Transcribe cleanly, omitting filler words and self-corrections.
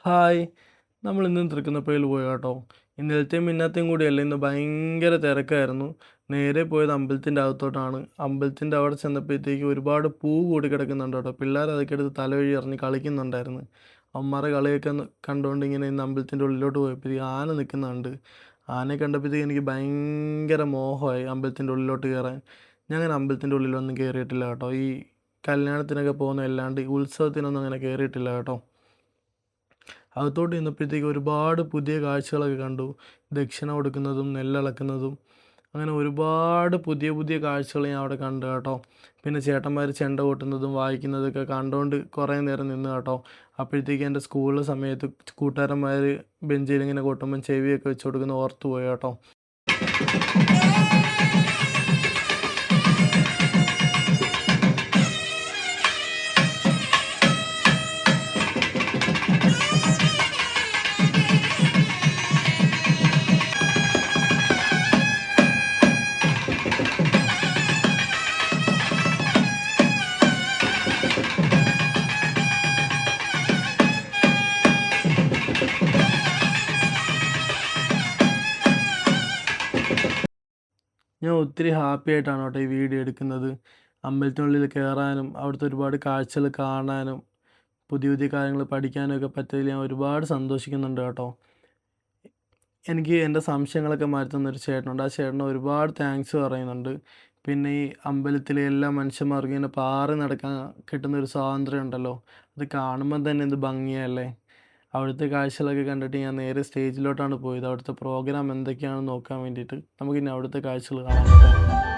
Hi. നമ്മളിന്ന് തൃക്കുന്നപ്പുഴയിൽ പോയി കേട്ടോ. ഇന്നലത്തെയും മിനിഞ്ഞാത്തെയും കൂടിയല്ല, ഇന്ന് ഭയങ്കര തിരക്കായിരുന്നു. നേരെ പോയത് അമ്പലത്തിൻ്റെ അകത്തോട്ടാണ്. അമ്പലത്തിൻ്റെ അവിടെ ചെന്നപ്പോഴത്തേക്ക് ഒരുപാട് പൂ കൂടി കിടക്കുന്നുണ്ട് കേട്ടോ. പിള്ളേർ അതൊക്കെ എടുത്ത് തലവഴി എറിഞ്ഞ് കളിക്കുന്നുണ്ടായിരുന്നു. അവന്മാരെ കളിയൊക്കെ കണ്ടുകൊണ്ട് ഇങ്ങനെ ഇന്ന് അമ്പലത്തിൻ്റെ ഉള്ളിലോട്ട് പോയപ്പോഴത്തേക്ക് ആന നിൽക്കുന്ന കണ്ട്. ആനയെ കണ്ടപ്പോഴത്തേക്ക് എനിക്ക് ഭയങ്കര മോഹമായി അമ്പലത്തിൻ്റെ ഉള്ളിലോട്ട് കയറാൻ. ഞാൻ അങ്ങനെ അമ്പലത്തിൻ്റെ ഉള്ളിലൊന്നും കയറിയിട്ടില്ല കേട്ടോ. ഈ കല്യാണത്തിനൊക്കെ പോകുന്നതല്ലാണ്ട് ഈ ഉത്സവത്തിനൊന്നും അങ്ങനെ കയറിയിട്ടില്ല കേട്ടോ. അകത്തോട്ട് ചെന്നപ്പോഴത്തേക്ക് ഒരുപാട് പുതിയ കാഴ്ചകളൊക്കെ കണ്ടു. ദക്ഷിണ കൊടുക്കുന്നതും നെല്ലളക്കുന്നതും അങ്ങനെ ഒരുപാട് പുതിയ പുതിയ കാഴ്ചകൾ ഞാൻ അവിടെ കണ്ടു കേട്ടോ. പിന്നെ ചേട്ടന്മാർ ചെണ്ട കൊട്ടുന്നതും വായിക്കുന്നതൊക്കെ കണ്ടുകൊണ്ട് കുറേ നേരം നിന്ന് കേട്ടോ. അപ്പോഴത്തേക്ക് എൻ്റെ സ്കൂളിലെ സമയത്ത് കൂട്ടുകാരന്മാർ ബെഞ്ചിൽ ഇങ്ങനെ കൊട്ടുമ്പം ചെവിയൊക്കെ വെച്ച് കൊടുക്കുന്ന ഓർത്ത് പോയി കേട്ടോ. ഞാൻ ഒത്തിരി ഹാപ്പി ആയിട്ടാണ് കേട്ടോ ഈ വീഡിയോ എടുക്കുന്നത്. അമ്പലത്തിനുള്ളിൽ കയറാനും അവിടുത്തെ ഒരുപാട് കാഴ്ചകൾ കാണാനും പുതിയ പുതിയ കാര്യങ്ങൾ പഠിക്കാനും ഒക്കെ പറ്റിയതിൽ ഞാൻ ഒരുപാട് സന്തോഷിക്കുന്നുണ്ട് കേട്ടോ. എനിക്ക് എൻ്റെ സംശയങ്ങളൊക്കെ മാറ്റി തന്നൊരു ചേട്ടനുണ്ട്. ആ ചേട്ടന് ഒരുപാട് താങ്ക്സ് പറയുന്നുണ്ട്. പിന്നെ ഈ അമ്പലത്തിലെ എല്ലാ മനുഷ്യന്മാർക്കും ഇങ്ങനെ പാറി നടക്കാൻ കിട്ടുന്നൊരു സ്വാതന്ത്ര്യം ഉണ്ടല്ലോ, അത് കാണുമ്പം തന്നെ എന്ത് ഭംഗിയല്ലേ. അവിടുത്തെ കാഴ്ചകളൊക്കെ കണ്ടിട്ട് ഞാൻ നേരെ സ്റ്റേജിലോട്ടാണ് പോയത്. അവിടുത്തെ പ്രോഗ്രാം എന്തൊക്കെയാണെന്ന് നോക്കാൻ വേണ്ടിയിട്ട്. നമുക്കിനി അവിടുത്തെ കാഴ്ചകൾ കാണാൻ പറ്റാം.